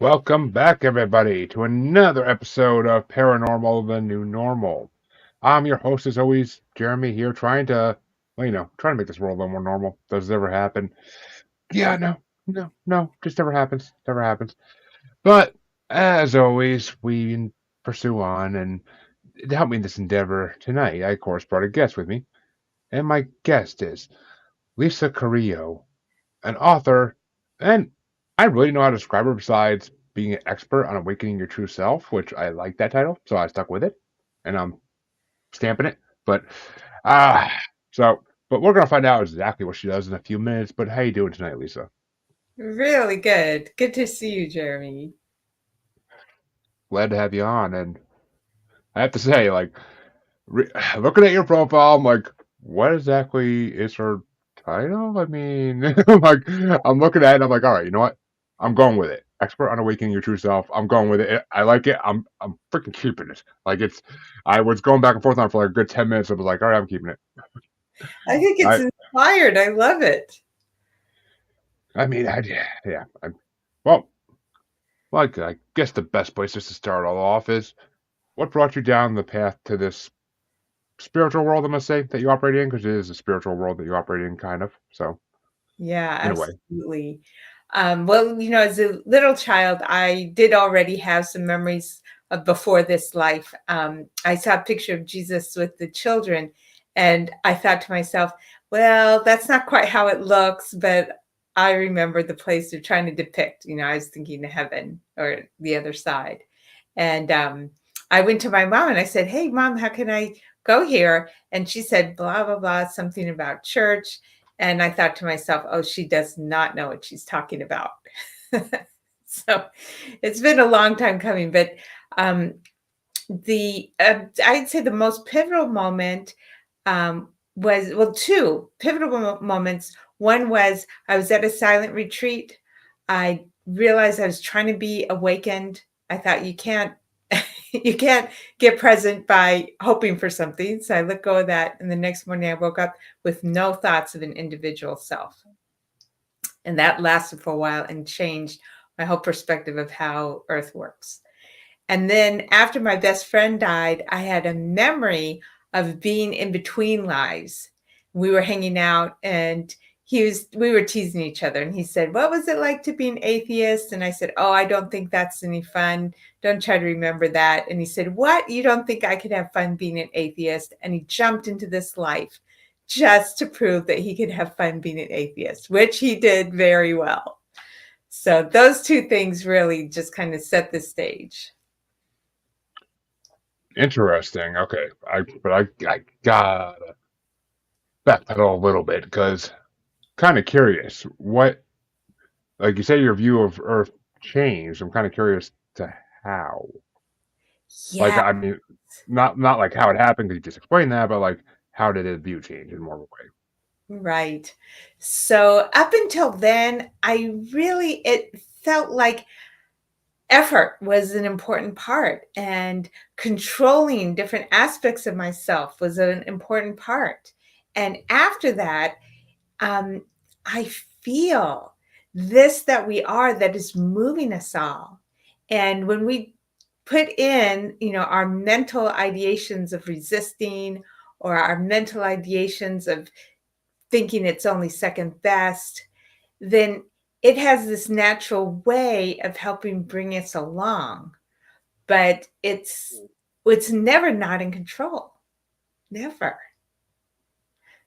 Welcome back, everybody, to another episode of Paranormal, the New Normal. I'm your host, as always, Jeremy, here trying to, trying to make this world a little more normal. Does it ever happen? Yeah, no, just never happens. Never happens. But, as always, we pursue on, and to help me in this endeavor tonight, I, of course, brought a guest with me, and my guest is Lisa Carrillo, an author, and I really know how to describe her besides being an expert on awakening your true self, which I like that title, so I stuck with it, and I'm stamping it. But uh but we're gonna find out exactly what she does in a few minutes. But how you doing tonight, Lisa? Really good. Good to see you, Jeremy. Glad to have you on, and I have to say, looking at your profile, I'm like, what exactly is her title? I mean, I'm looking at it, I'm like, all right, you know what? I'm going with it. Expert on awakening your true self. I'm going with it. I like it. I'm freaking keeping it. I was going back and forth on it for like a good 10 minutes. I was like, all right, I'm keeping it. I think it's I inspired. I love it. I mean, yeah. Well, I guess the best place just to start all off is what brought you down the path to this spiritual world. I must say that you operate in, because it is a spiritual world that you operate in, kind of. So Yeah, in a way. absolutely. Well, as a little child, I did already have some memories of before this life. I saw a picture of Jesus with the children, and I thought to myself, well, that's not quite how it looks, but I remember the place they're trying to depict. I was thinking of heaven or the other side. And I went to my mom and I said, "Hey, mom, how can I go here?" And she said, blah, blah, blah, something about church. And I thought to myself, oh, she does not know what she's talking about. So it's been a long time coming. But um, I'd say the most pivotal moment was, well, two pivotal moments. One was I was at a silent retreat. I realized I was trying to be awakened. I thought you can't you can't get present by hoping for something. So I let go of that. And the next morning I woke up with no thoughts of an individual self. And that lasted for a while and changed my whole perspective of how Earth works. And then after my best friend died, I had a memory of being in between lives. We were hanging out and we were teasing each other. And he said, "What was it like to be an atheist?" And I said, "Oh, I don't think that's any fun. Don't try to remember that." And he said, "What? You don't think I could have fun being an atheist?" And he jumped into this life just to prove that he could have fun being an atheist, which he did very well. So those two things really just kind of set the stage. Interesting. Okay. I gotta backpedal a little bit because kind of curious. Like you say, your view of Earth changed. I'm kind of curious to how. Like, Yeah. I mean, not like how it happened because you just explained that, but like how did the view change in more of a way? Right. So up until then, it felt like effort was an important part and controlling different aspects of myself was an important part. And after that, um, I feel this that we are that is moving us all. And when we put in, our mental ideations of resisting or our mental ideations of thinking it's only second best, then it has this natural way of helping bring us along. But it's never not in control. Never.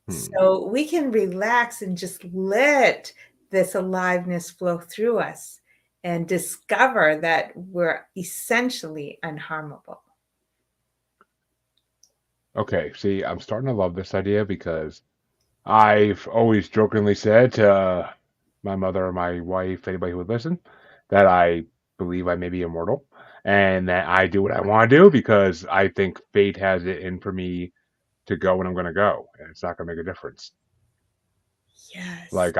Hmm. So we can relax and just let this aliveness flow through us and discover that we're essentially unharmable. Okay. See, I'm starting to love this idea because I've always jokingly said to my mother or my wife, anybody who would listen, that I believe I may be immortal and that I do what I want to do because I think fate has it in for me to go when I'm going to go, and it's not going to make a difference. Yes. Like,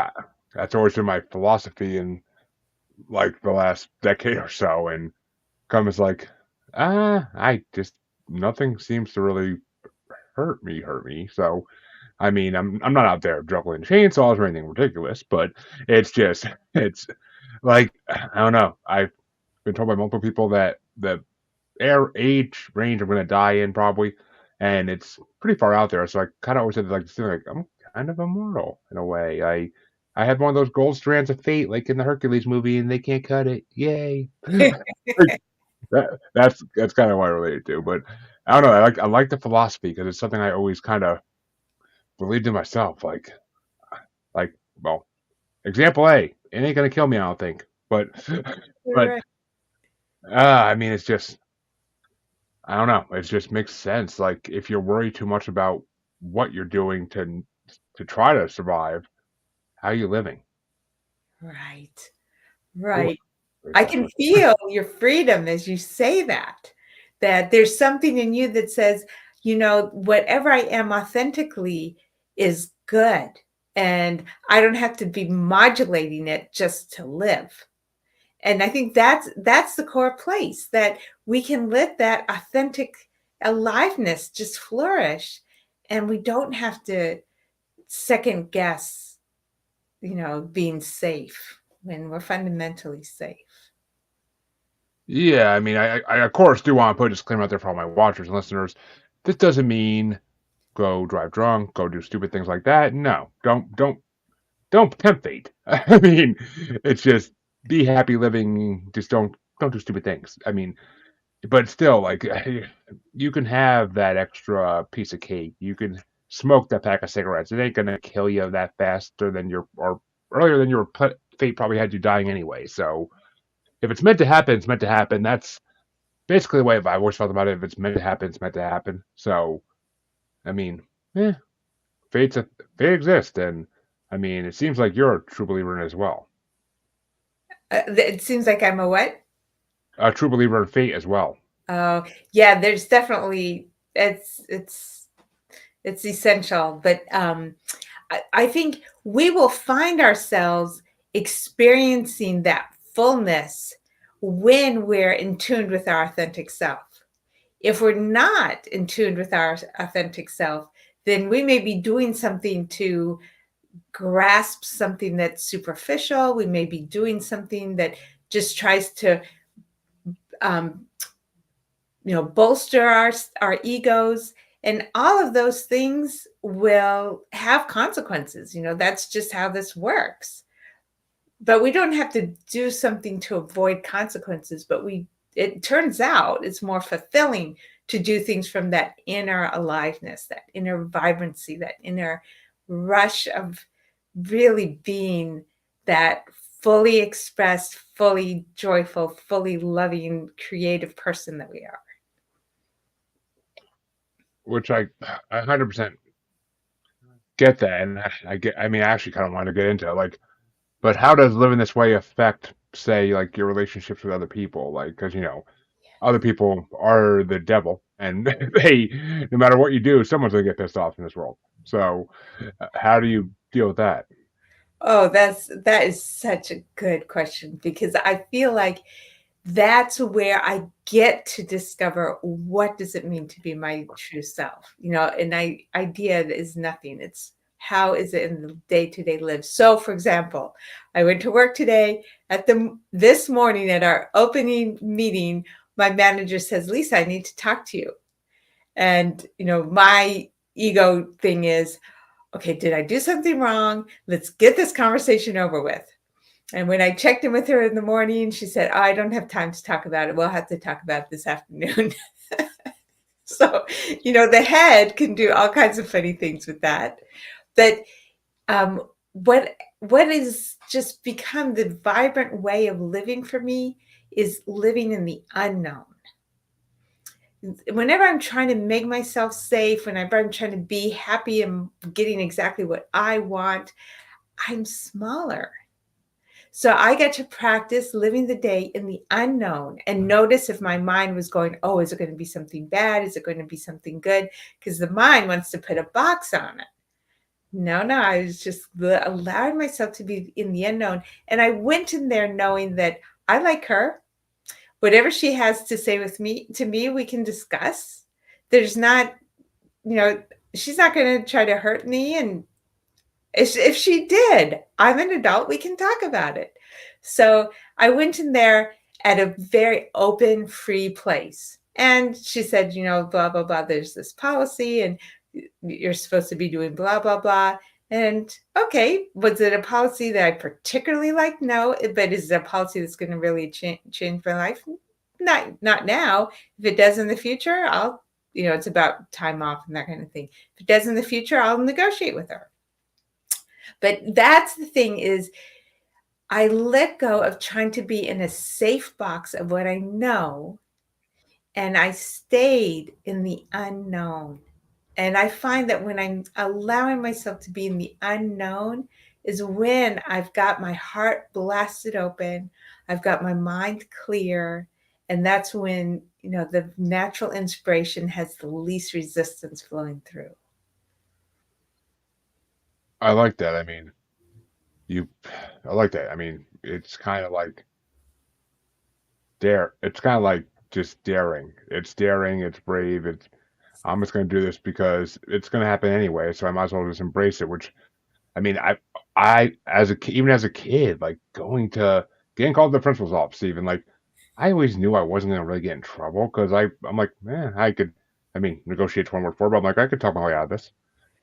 that's always been my philosophy in like the last decade or so. And comes like, I just, nothing seems to really hurt me. So, I mean, I'm not out there juggling chainsaws or anything ridiculous, but it's just it's like I don't know. been told by multiple people that the air age range I'm going to die in probably, and it's pretty far out there. So I kind of always had like this thing like I'm kind of immortal in a way. I had one of those gold strands of fate like in the Hercules movie, and they can't cut it. Yay! That's kind of what I related to. But I don't know. I like the philosophy because it's something I always kind of believed in myself. Like well, example A, it ain't gonna kill me. I don't think. But but Right. I mean, it's just I don't know. It just makes sense. Like if you're worried too much about what you're doing to try to survive, how are you living? Right. Ooh, Right. great I can question. feel your freedom as you say that, that there's something in you that says, whatever I am authentically is good. And I don't have to be modulating it just to live. And I think that's the core place that we can let that authentic aliveness just flourish. And we don't have to second guess, being safe when we're fundamentally safe. Yeah, I mean, I of course do want to put a disclaimer out there for all my watchers and listeners. This doesn't mean go drive drunk, go do stupid things like that. No, don't tempt fate. I mean, it's just be happy living. Just don't do stupid things. I mean, but still, like you can have that extra piece of cake. You can smoke that pack of cigarettes. It ain't gonna kill you that faster than your or earlier than your fate probably had you dying anyway. So if it's meant to happen, it's meant to happen. That's basically the way I've always felt about it. If it's meant to happen, it's meant to happen. So I mean, yeah, fate's a, fate exists, and I mean, it seems like you're a true believer in it as well. It seems like I'm a what? A true believer in fate as well. Oh, yeah, there's definitely it's essential, but I think we will find ourselves experiencing that fullness when we're in tune with our authentic self. If we're not in tune with our authentic self, then we may be doing something to grasp something that's superficial. We may be doing something that just tries to um, bolster our egos, and all of those things will have consequences. That's just how this works. But we don't have to do something to avoid consequences, but it turns out it's more fulfilling to do things from that inner aliveness, that inner vibrancy, that inner rush of really being that fully expressed, fully joyful, fully loving, creative person that we are. Which I 100% get that, and I get. I mean, I actually kind of want to get into it. Like, but how does living this way affect, say, like your relationships with other people? Like, because other people are the devil, and they, no matter what you do, someone's gonna get pissed off in this world. So, how do you deal with that? Oh, that is such a good question, because I feel like that's where I get to discover what does it mean to be my true self. An idea is nothing. It's how is it in the day-to-day live. So, for example, I went to work today this morning at our opening meeting. My manager says, "Lisa, I need to talk to you." And my ego thing is, okay, did I do something wrong? Let's get this conversation over with. And when I checked in with her in the morning, she said, "Oh, I don't have time to talk about it. We'll have to talk about it this afternoon." So, the head can do all kinds of funny things with that. But what is just become the vibrant way of living for me is living in the unknown. Whenever I'm trying to make myself safe, whenever I'm trying to be happy and getting exactly what I want, I'm smaller. So I get to practice living the day in the unknown and notice if my mind was going, oh, is it going to be something bad? Is it going to be something good? Because the mind wants to put a box on it. No, no, I was just allowing myself to be in the unknown. And I went in there knowing that I like her. Whatever she has to say to me, we can discuss. There's not, you know, she's not going to try to hurt me. And if she did, I'm an adult, we can talk about it. So I went in there at a very open, free place. And she said, blah, blah, blah, there's this policy and you're supposed to be doing blah, blah, blah. And okay, was it a policy that I particularly like? No, but is it a policy that's going to really change my life? Not now. If it does in the future, it's about time off and that kind of thing. If it does in the future, I'll negotiate with her. But that's the thing is, I let go of trying to be in a safe box of what I know, and I stayed in the unknown. And I find that when I'm allowing myself to be in the unknown is when I've got my heart blasted open, I've got my mind clear, and that's when, the natural inspiration has the least resistance flowing through. I like that. I mean, you, I like that. I mean, it's kind of like dare. It's kind of like just daring. It's daring. It's brave. I'm just going to do this because it's going to happen anyway. So I might as well just embrace it. Which, I mean, even as a kid, like getting called to the principal's office, even like I always knew I wasn't going to really get in trouble because I'm like, man, I mean, negotiate one word for, but I'm like, I could talk my way out of this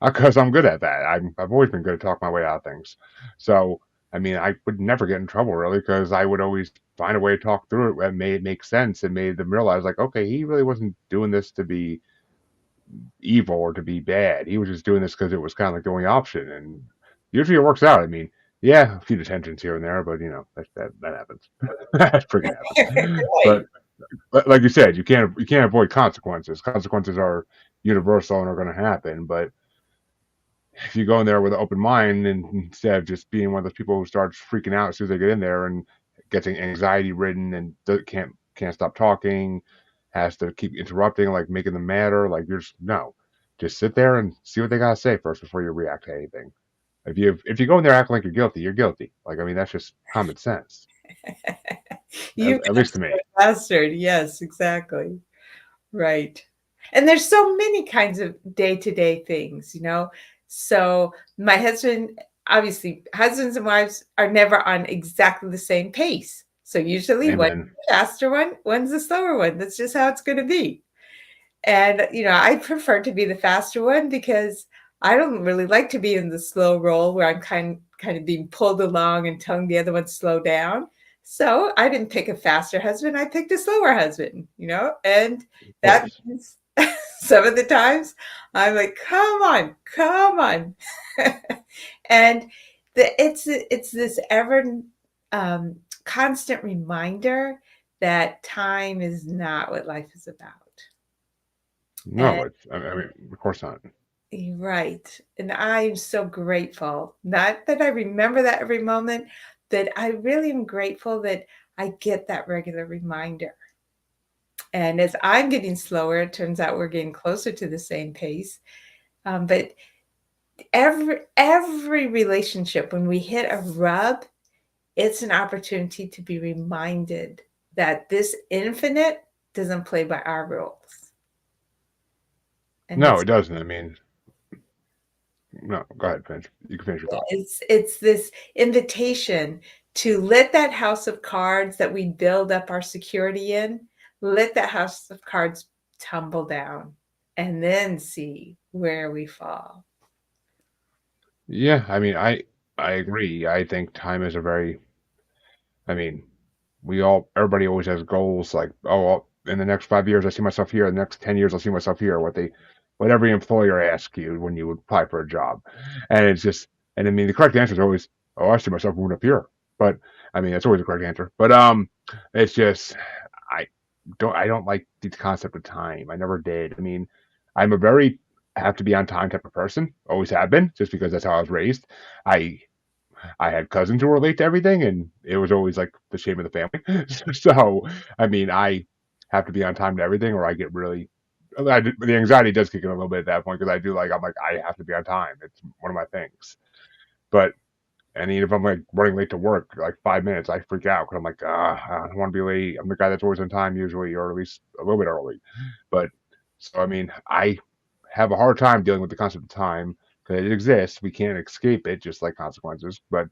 because I'm good at that. I've always been good at talking my way out of things. So, I mean, I would never get in trouble really because I would always find a way to talk through it and made it make sense and made them realize like, okay, he really wasn't doing this to be evil or to be bad. He was just doing this because it was kind of like the only option, and usually it works out. I mean, yeah, a few detentions here and there, but that happens. That freaking happens. Right. But like you said, you can't avoid consequences. Consequences are universal and are going to happen. But if you go in there with an open mind and instead of just being one of those people who starts freaking out as soon as they get in there and gets anxiety ridden and can't stop talking, has to keep interrupting, like making them madder, like you're just no, just sit there and see what they gotta say first before you react to anything. If you go in there acting like you're guilty, you're guilty. Like I mean, that's just common sense, You at least to me. bastard. Yes, exactly. Right. And there's so many kinds of day-to-day things. So my husband, obviously, husbands and wives are never on exactly the same pace. So usually one's Amen. the faster one, one's the slower one. That's just how it's going to be. And, I prefer to be the faster one because I don't really like to be in the slow roll where I'm kind of being pulled along and telling the other one to slow down. So I didn't pick a faster husband. I picked a slower husband. And Of that course. means some of the times I'm like, come on, come on. And it's this ever constant reminder that time is not what life is about. And No, I mean, of course not. you're right. And I'm so grateful. Not that I remember that every moment, but I really am grateful that I get that regular reminder. And as I'm getting slower, it turns out we're getting closer to the same pace. But every relationship, when we hit a rub, it's an opportunity to be reminded that this infinite doesn't play by our rules. And No, it's it doesn't. I mean, no. Go ahead, finish. You can finish your thought. it's this invitation to let that house of cards that we build up our security in, let that house of cards tumble down and then see where we fall. Yeah, I mean, I agree. I think time is a very, I mean, everybody always has goals like, oh, well, in the next 5 years, I see myself here. In the next 10 years, I'll see myself here. What every employer asks you when you apply for a job. And it's just, and I mean, the correct answer is always, oh, I see myself moving up here. But I mean, that's always the correct answer. But, it's just, I I don't like the concept of time. I never did. I mean, I'm a very have to be on time type of person. Always have been, just because that's how I was raised. I I had cousins who were late to everything, and it was always like the shame of the family. So, I mean, I have to be on time to everything, or I get really the anxiety does kick in a little bit at that point because I'm like I have to be on time. It's one of my things. But and even if I'm like running late to work, like 5 minutes, I freak out because I'm like, I don't want to be late. I'm the guy that's always on time usually, or at least a little bit early. But so I mean, I have a hard time dealing with the concept of time because it exists. We can't escape it, just like consequences. But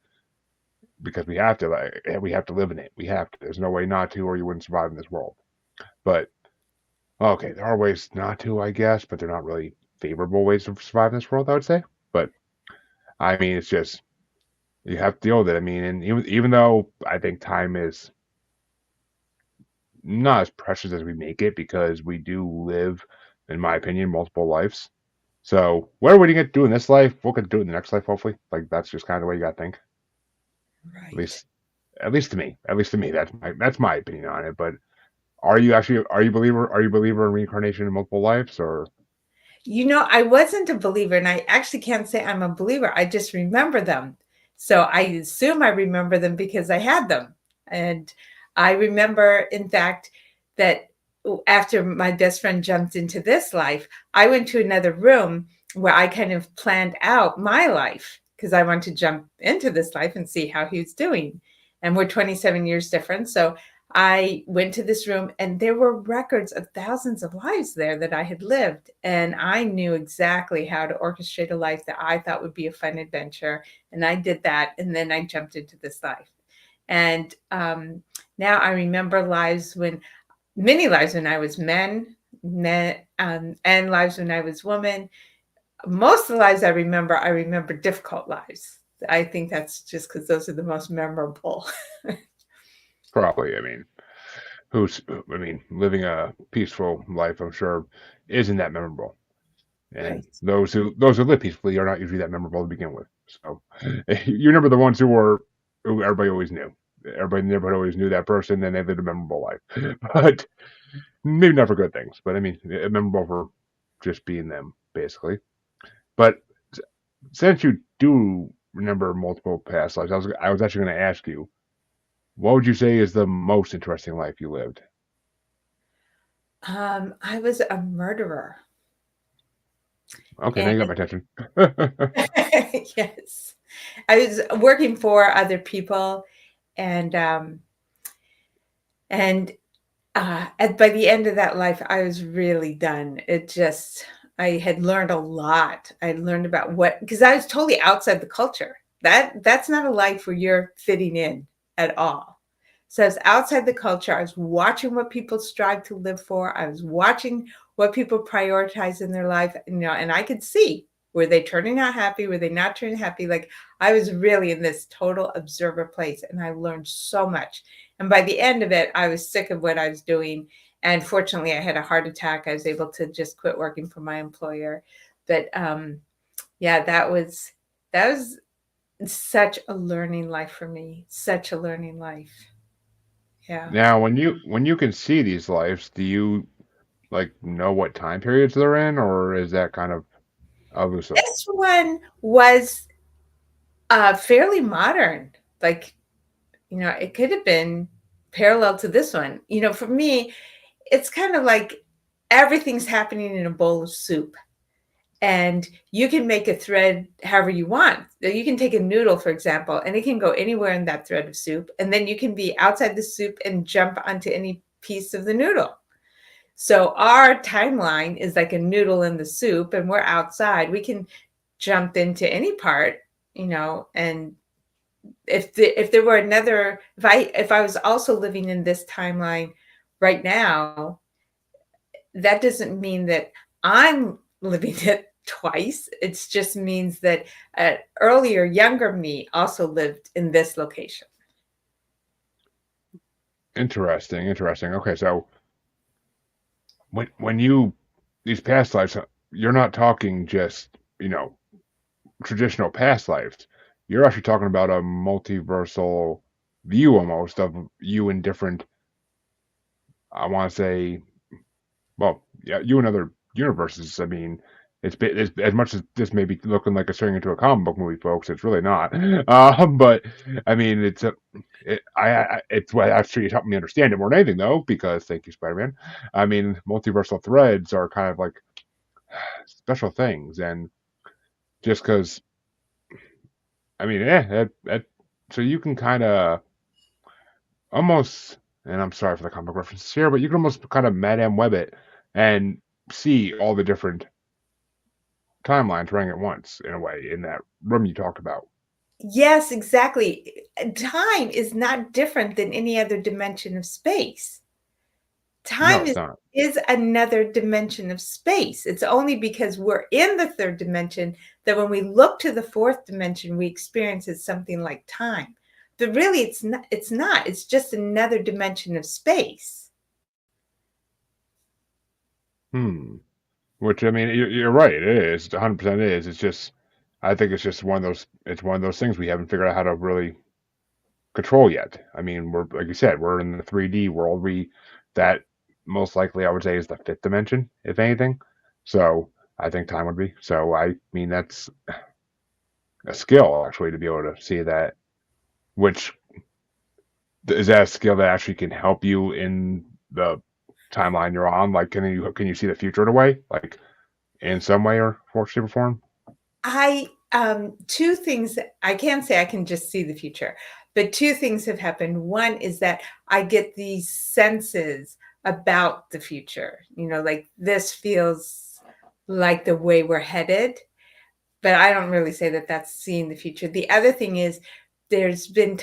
because we have to, like, we have to live in it. We have to. There's no way not to, or you wouldn't survive in this world. But okay, there are ways not to, I guess, but they're not really favorable ways to survive in this world, I would say. But I mean, it's just you have to deal with it. I mean, and even though I think time is not as precious as we make it, because we do live, in my opinion, multiple lives. So whatever we didn't get to do in this life, we'll get to do it in the next life, hopefully. Like that's just kind of the way you gotta think. At Right. least at least to me. At least to me. That's my opinion on it. But are you a believer in reincarnation in multiple lives, or I wasn't a believer, and I actually can't say I'm a believer. I just remember them. So I assume I remember them because I had them. And I remember, in fact, that after my best friend jumped into this life, I went to another room where I kind of planned out my life because I wanted to jump into this life and see how he's doing. And we're 27 years different. So I went to this room and there were records of thousands of lives there that I had lived. And I knew exactly how to orchestrate a life that I thought would be a fun adventure. And I did that. And then I jumped into this life. And now I remember many lives when I was and lives when I was woman. Most of the lives I remember difficult lives. I think that's just because those are the most memorable. probably? I mean, living a peaceful life, I'm sure, isn't that memorable. And Right. those who live peacefully are not usually that memorable to begin with. So you remember the ones who everybody always knew. Everybody in the neighborhood always knew that person, and they lived a memorable life. But maybe not for good things. But I mean, memorable for just being them, basically. But since you do remember multiple past lives, I was actually going to ask you, what would you say is the most interesting life you lived? I was a murderer. Okay, now And you got my attention. yes, I was working for other people, and and by the end of that life, I was really done. I had learned a lot. I learned about because I was totally outside the culture. That's not a life where you're fitting in at all. So I was outside the culture. I was watching what people strive to live for. I was watching what people prioritize in their life, and I could see, were they turning out happy? Were they not turning happy? Like, I was really in this total observer place, and I learned so much. And by the end of it, I was sick of what I was doing. And fortunately, I had a heart attack. I was able to just quit working for my employer. But yeah, that was such a learning life for me. Such a learning life. Yeah. Now, when you can see these lives, do you like know what time periods they're in, or is that kind of elusive? This one was fairly modern. Like, it could have been parallel to this one. For me, it's kind of like everything's happening in a bowl of soup. And you can make a thread however you want. You can take a noodle, for example, and it can go anywhere in that thread of soup. And then you can be outside the soup and jump onto any piece of the noodle. So our timeline is like a noodle in the soup, and we're outside. We can jump into any part, and if there were if I was also living in this timeline right now, that doesn't mean that I'm living it twice. It just means that earlier, younger me also lived in this location. Interesting, interesting. Okay, so when you these past lives, you're not talking just traditional past lives. You're actually talking about a multiversal view almost of you in different. I want to say, well, yeah, you in other universes. I mean, it's as much as this may be looking like it's turning into a comic book movie, folks. It's really not. But I mean, it's what actually helped me understand it more than anything, though, because thank you, Spider-Man. I mean, multiversal threads are kind of like special things, and just because I mean, so you can kind of almost, and I'm sorry for the comic references here, but you can almost kind of Madame Web it and see all the different timelines running at once in a way in that room you talked about. Yes, exactly. Time is not different than any other dimension of space. No, Time it's not. is another dimension of space. It's only because we're in the third dimension that when we look to the fourth dimension, we experience it something like time. But really, it's not. It's just another dimension of space. Hmm. Which I mean, you're right. It is. It 100% is. It's just, I think it's just one of those. It's one of those things we haven't figured out how to really control yet. I mean, we're like you said, we're in the 3D world. That most likely I would say is the fifth dimension, if anything. So I think time would be. So I mean, that's a skill actually to be able to see that. Which is that a skill that actually can help you in the timeline you're on? Like, can you see the future in a way, like in some way or shape or form? I two things I can't say I can just see the future, but two things have happened. One is that I get these senses about the future. Like this feels like the way we're headed, but I don't really say that that's seeing the future. The other thing is there's been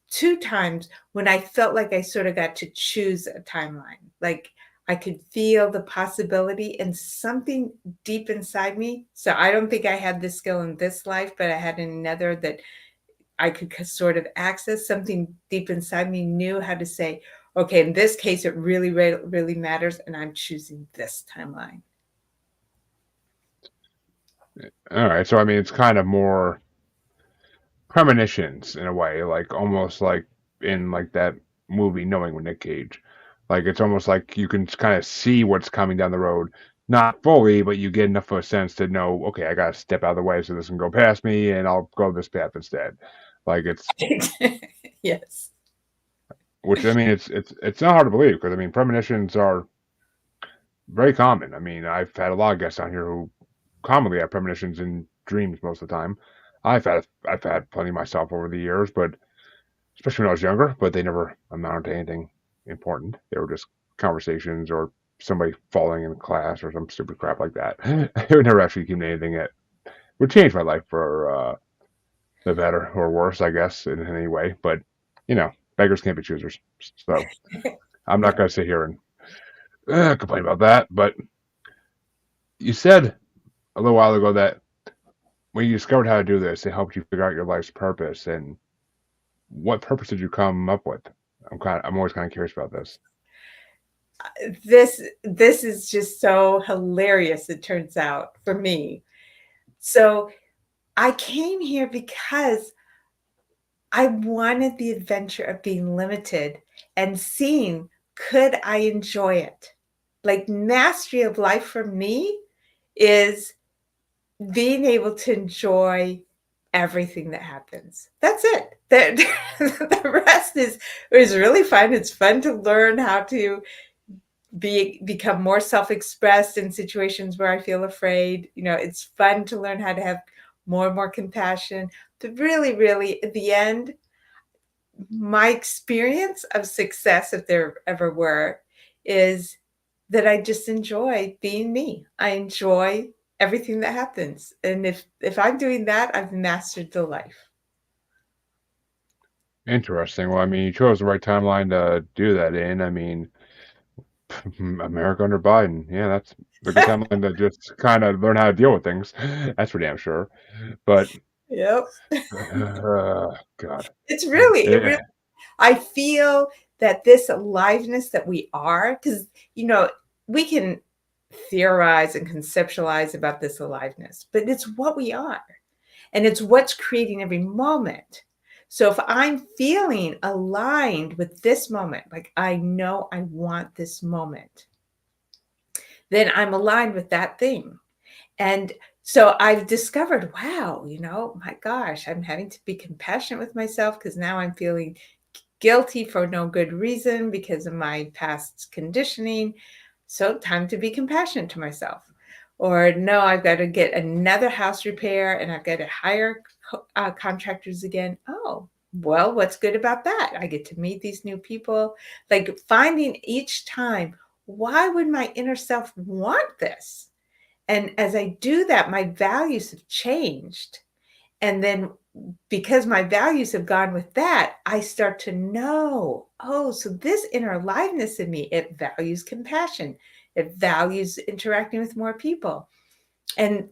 two times when I felt like I sort of got to choose a timeline. Like I could feel the possibility and something deep inside me. So I don't think I had this skill in this life, but I had another that I could sort of access. Something deep inside me knew how to say, okay, in this case, it really, really, really matters. And I'm choosing this timeline. All right, so I mean, it's kind of more premonitions in a way, like almost like in like that movie Knowing with Nick Cage. Like it's almost like you can kind of see what's coming down the road, not fully, but you get enough of a sense to know, okay, I gotta step out of the way so this can go past me, and I'll go this path instead. Like it's, Yes. which I mean, it's not hard to believe because I mean, premonitions are very common. I mean, I've had a lot of guests on here who commonly have premonitions in dreams most of the time. I've had plenty myself over the years, but especially when I was younger, but they never amounted to anything important. They were just conversations or somebody falling in class or some stupid crap like that. It would never actually came to anything that would change my life for the better or worse, I guess, in any way. But beggars can't be choosers. So I'm not Yeah. going to sit here and complain about that. But you said a little while ago that when you discovered how to do this, it helped you figure out your life's purpose. And what purpose did you come up with? I'm always kind of curious about this. This is just so hilarious, it turns out, for me. So, I came here because I wanted the adventure of being limited and seeing, could I enjoy it? Like, mastery of life for me is being able to enjoy everything that happens. That's it. The rest is really fun. It's fun to learn how to become more self-expressed in situations where I feel afraid. It's fun to learn how to have more and more compassion. But really, really, at the end, my experience of success, if there ever were, is that I just enjoy being me. I enjoy everything that happens. And if I'm doing that, I've mastered the life. Interesting. Well, I mean, you chose the right timeline to do that in. I mean, America under Biden. Yeah, that's a good timeline to just kind of learn how to deal with things. That's for damn sure. But Yep. God, It's really, it Eh, really, I feel that this aliveness that we are, because, we can theorize and conceptualize about this aliveness, but it's what we are. And it's what's creating every moment. So if I'm feeling aligned with this moment, like I know I want this moment, then I'm aligned with that thing. And so I've discovered, wow, my gosh, I'm having to be compassionate with myself because now I'm feeling guilty for no good reason because of my past conditioning. So time to be compassionate to myself. Or no, I've got to get another house repair and I've got to hire contractors again. Oh, well, what's good about that? I get to meet these new people. Like finding each time, why would my inner self want this? And as I do that, my values have changed. And then because my values have gone with that, I start to know, oh, so this inner aliveness in me, it values compassion. It values interacting with more people. And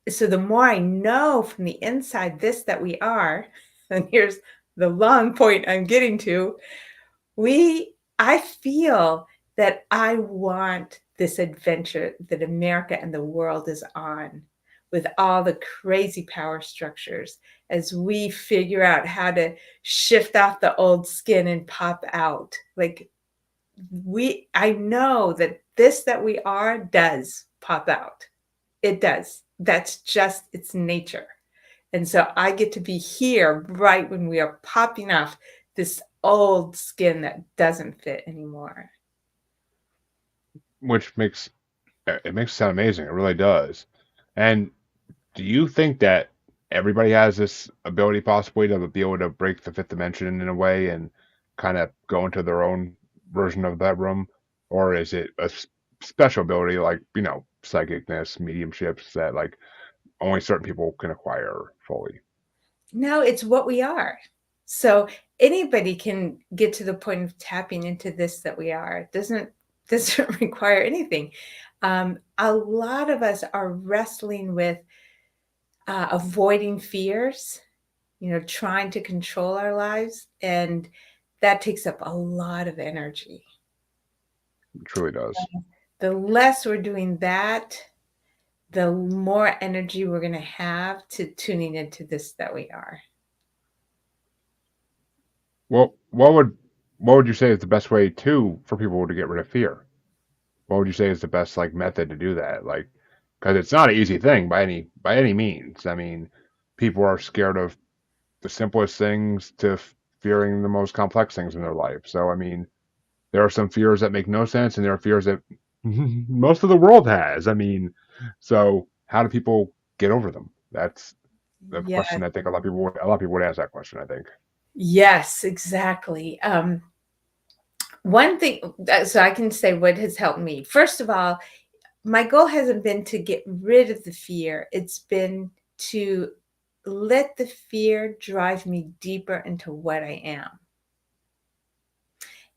so the more I know from the inside this that we are, and here's the long point I'm getting to, I feel that I want this adventure that America and the world is on with all the crazy power structures as we figure out how to shift off the old skin and pop out. Like I know that this that we are does pop out. It does. That's just its nature. And so I get to be here right when we are popping off this old skin that doesn't fit anymore. which makes it makes it sound amazing. It really does. And do you think that everybody has this ability possibly to be able to break the fifth dimension in a way and kind of go into their own version of that room? Or is it a special ability like, psychicness, mediumships that like only certain people can acquire fully? No, it's what we are. So anybody can get to the point of tapping into this that we are. It doesn't require anything. A lot of us are wrestling with avoiding fears, trying to control our lives, and that takes up a lot of energy. It truly does. The less we're doing that, the more energy we're going to have to tuning into this that we are. Well, what would you say is the best way for people to get rid of fear? What would you say is the best like method to do that? Like, because it's not an easy thing by any means. I mean, people are scared of the simplest things to fearing the most complex things in their life. So, I mean, there are some fears that make no sense, and there are fears that most of the world has. I mean, so how do people get over them? That's the Yeah. question I think a lot of people would ask that question, I think. Yes, exactly. One thing, so I can say what has helped me. First of all, my goal hasn't been to get rid of the fear. It's been to let the fear drive me deeper into what I am.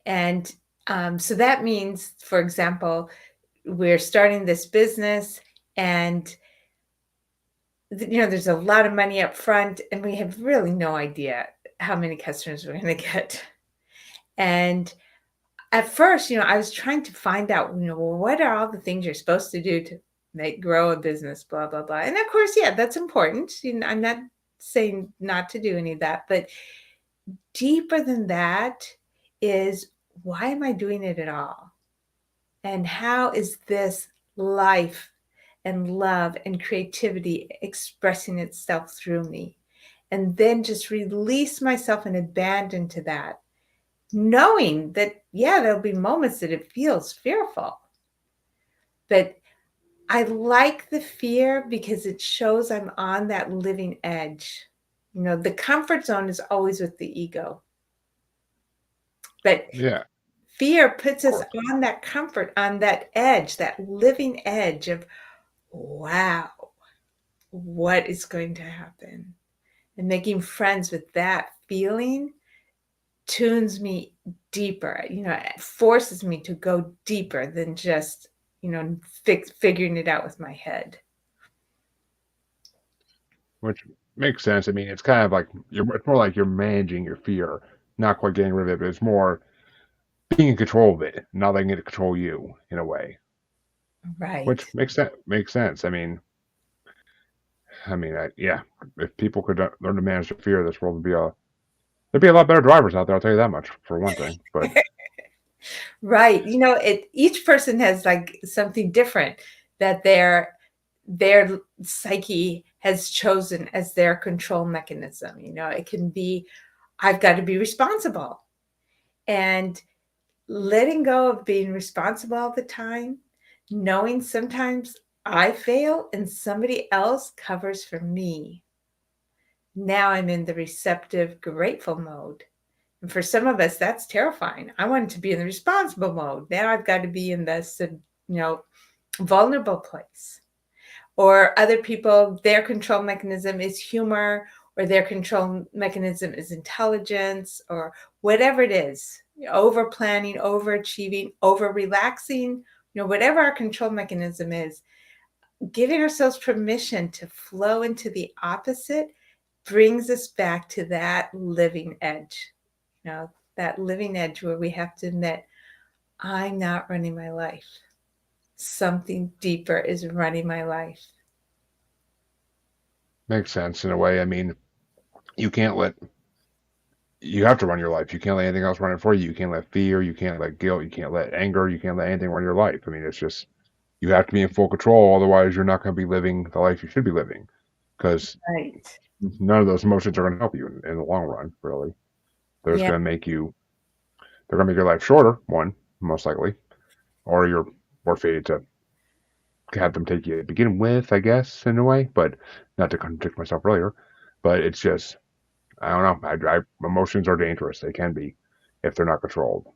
And so that means, for example, we're starting this business and there's a lot of money up front and we have really no idea how many customers we're going to get. And at first, I was trying to find out, well, what are all the things you're supposed to do to grow a business, blah, blah, blah. And of course, yeah, that's important. I'm not saying not to do any of that, but deeper than that is, why am I doing it at all? And how is this life and love and creativity expressing itself through me? And then just release myself and abandon to that, knowing that, yeah, there'll be moments that it feels fearful. But I like the fear because it shows I'm on that living edge. The comfort zone is always with the ego. But Yeah, fear puts of us course. on that comfort, on that edge, that living edge of, wow, what is going to happen? And making friends with that feeling tunes me deeper, it forces me to go deeper than just, figuring it out with my head. Which makes sense. I mean, it's kind of like it's more like you're managing your fear, not quite getting rid of it, but it's more being in control of it, not letting it control you in a way, which Right. makes sense. Yeah, if people could learn to manage their fear, this world would be there'd be a lot better drivers out there. I'll tell you that much for one thing. But Right. Each person has like something different that their psyche has chosen as their control mechanism. It can be, I've got to be responsible. And letting go of being responsible all the time, knowing sometimes I fail and somebody else covers for me. Now I'm in the receptive, grateful mode. And for some of us, that's terrifying. I wanted to be in the responsible mode. Now I've got to be in this, vulnerable place. Or other people, their control mechanism is humor or their control mechanism is intelligence, or whatever it is, over planning, overachieving, over relaxing, whatever our control mechanism is, giving ourselves permission to flow into the opposite brings us back to that living edge, that living edge where we have to admit, I'm not running my life. Something deeper is running my life. Makes sense in a way. I mean, you can't let you have to run your life. You can't let anything else run it for you. You can't let fear, you can't let guilt, you can't let anger, you can't let anything run your life. I mean, it's just you have to be in full control, otherwise you're not going to be living the life you should be living. Because Right. none of those emotions are going to help you in the long run, really. They're just Yeah. going to make you, they're going to make your life shorter, one, most likely, or you're more fated to have them take you to begin with, I guess, in a way, but not to contradict myself earlier. But it's just, I don't know. Emotions are dangerous. They can be if they're not controlled.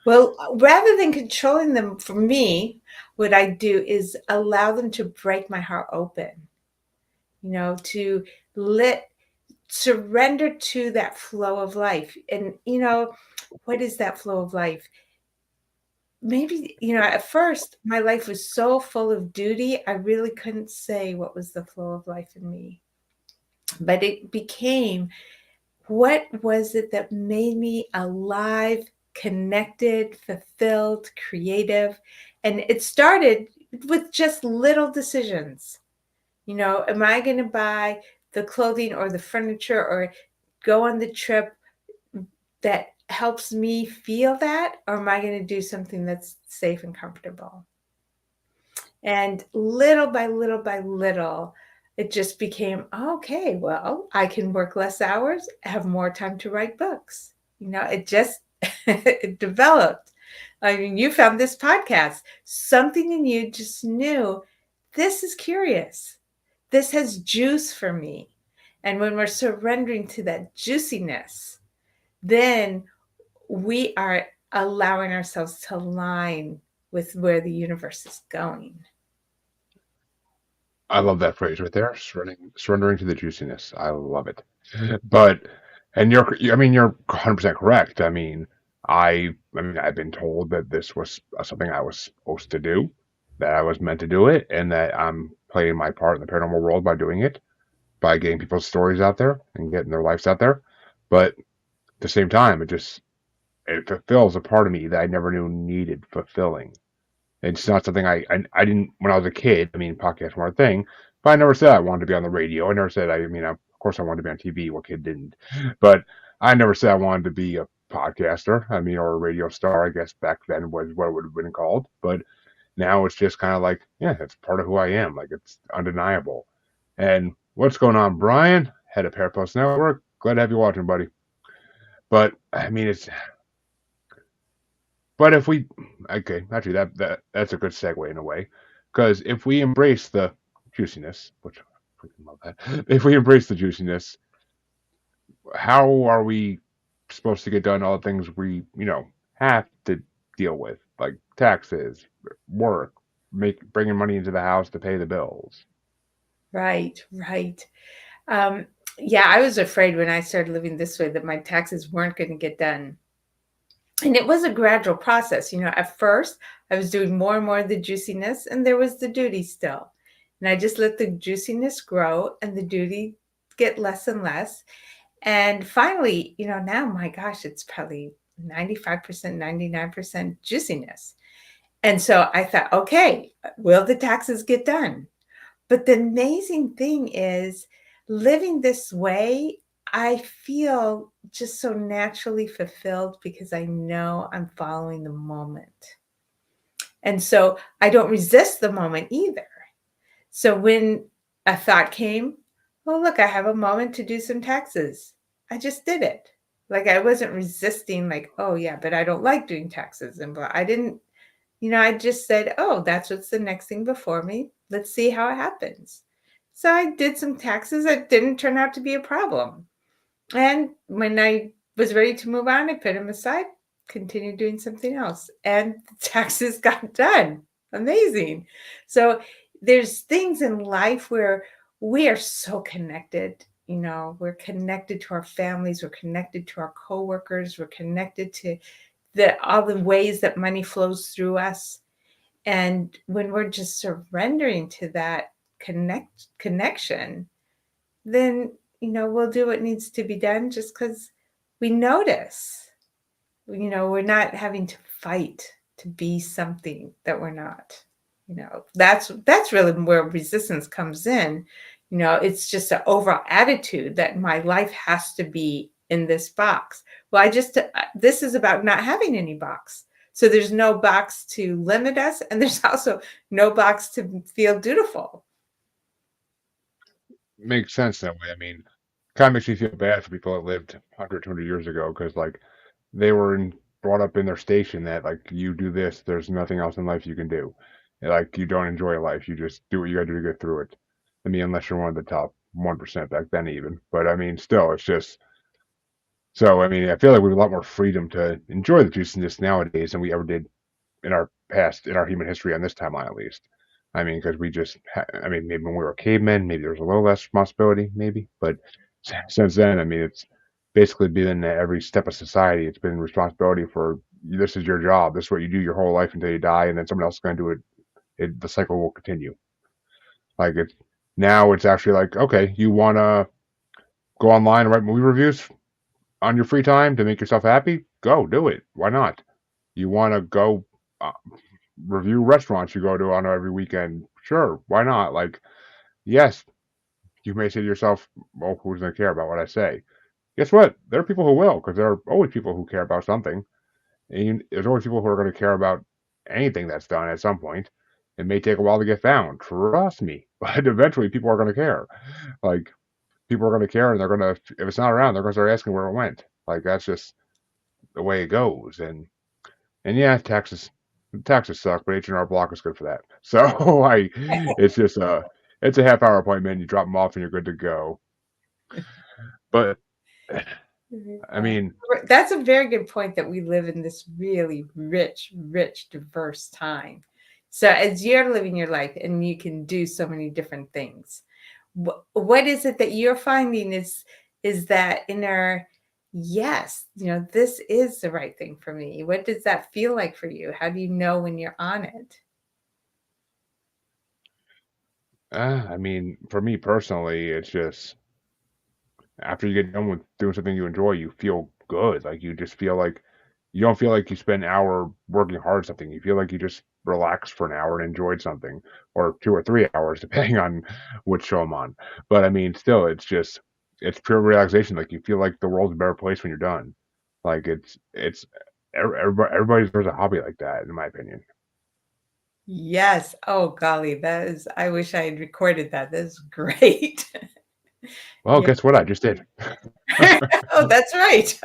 Well, rather than controlling them, for me, what I do is allow them to break my heart open, to let surrender to that flow of life. And, what is that flow of life? Maybe, at first my life was so full of duty, I really couldn't say what was the flow of life in me. But it became, what was it that made me alive, connected, fulfilled, creative? And it started with just little decisions. Am I going to buy the clothing or the furniture or go on the trip that helps me feel that? Or am I going to do something that's safe and comfortable? And little by little by little, it just became, okay, well, I can work less hours, have more time to write books. It just it developed. I mean, you found this podcast. Something in you just knew, this is curious. This has juice for me. And when we're surrendering to that juiciness, then we are allowing ourselves to align with where the universe is going. I love that phrase right there. Surrendering to the juiciness. I love it. But, and I mean, you're 100% correct. I mean, I've been told that this was something I was supposed to do, that I was meant to do it, and that I'm playing my part in the paranormal world by doing it, by getting people's stories out there and getting their lives out there. But at the same time, it fulfills a part of me that I never knew needed fulfilling. It's not something I didn't when I was a kid. I mean, podcasts were a thing, but I never said I wanted to be on the radio. I never said I mean, of course, I wanted to be on TV. What kid didn't? But I never said I wanted to be a podcaster. I mean, or a radio star. I guess back then was what it would have been called. But now it's just kind of like, yeah, it's part of who I am. Like it's undeniable. And what's going on, Brian? Head of Parapost Network. Glad to have you watching, buddy. But I mean, but if we, okay, actually, that's a good segue in a way, because if we embrace the juiciness, which I freaking love that, if we embrace the juiciness, how are we supposed to get done all the things we, have to deal with, like taxes, work, bringing money into the house to pay the bills? Right, right. Um, yeah, I was afraid when I started living this way that my taxes weren't going to get done. And it was a gradual process. At first, I was doing more and more of the juiciness, and there was the duty still. And I just let the juiciness grow and the duty get less and less. And finally, now, my gosh, it's probably 95%, 99% juiciness. And so I thought, okay, will the taxes get done? But the amazing thing is, living this way, I feel just so naturally fulfilled because I know I'm following the moment. And so I don't resist the moment either. So when a thought came, oh, look, I have a moment to do some taxes, I just did it. Like I wasn't resisting, like, oh, yeah, but I don't like doing taxes. And blah. I didn't, I just said, oh, that's what's the next thing before me. Let's see how it happens. So I did some taxes that didn't turn out to be a problem. And when I was ready to move on, I put them aside, continued doing something else, and the taxes got done. Amazing. So there's things in life where we are so connected. we're connected to our families, we're connected to our coworkers, we're connected to the all the ways that money flows through us. And when we're just surrendering to that connection, then we'll do what needs to be done just because we notice. We're not having to fight to be something that we're not. That's really where resistance comes in. It's just an overall attitude that my life has to be in this box. Well, this is about not having any box. So there's no box to limit us, and there's also no box to feel dutiful. Makes sense that way. I mean, kind of makes me feel bad for people that lived 100, 200 years ago because, like, they were brought up in their station that, like, you do this, there's nothing else in life you can do. And, like, you don't enjoy life. You just do what you got to do to get through it. I mean, unless you're one of the top 1% back then, even. But I mean, still, it's just so. I mean, I feel like we have a lot more freedom to enjoy the juiciness nowadays than we ever did in our past, in our human history on this timeline, at least. I mean, because we just, I mean, maybe when we were cavemen, maybe there was a little less responsibility, maybe. But since then, I mean, it's basically been every step of society. It's been responsibility for this is your job. This is what you do your whole life until you die, and then someone else is going to do it. The cycle will continue. Like it's now, it's actually like, okay, you want to go online and write movie reviews on your free time to make yourself happy? Go do it. Why not? You want to go uh, review restaurants you go to on every weekend? Sure, why not? Like, yes, you may say to yourself, "Well, who's going to care about what I say?" Guess what? There are people who will, because there are always people who care about something. And there's always people who are going to care about anything that's done at some point. It may take a while to get found. Trust me, but eventually people are going to care. Like, people are going to care, and they're going to, if it's not around, they're going to start asking where it went. Like, that's just the way it goes. And yeah, taxes suck, but H&R Block is good for that. So it's just it's a half hour appointment. You drop them off and you're good to go. But I Yeah. mean, That's a very good point that we live in this really rich, rich, diverse time. So as you're living your life and you can do so many different things, what is it that you're finding is that inner yes, this is the right thing for me? What does that feel like for you? How do you know when you're on it? I mean, for me personally, it's just after you get done with doing something you enjoy, you feel good. Like you just feel like you don't feel like you spent an hour working hard at something. You feel like you just relaxed for an hour and enjoyed something, or 2 or 3 hours, depending on which show I'm on. But I mean, still, it's pure relaxation. Like you feel like the world's a better place when you're done. Like everybody deserves a hobby like that, in my opinion. Yes. Oh golly, I wish I had recorded that. That's great. Well, guess what? I just did. Oh, that's right.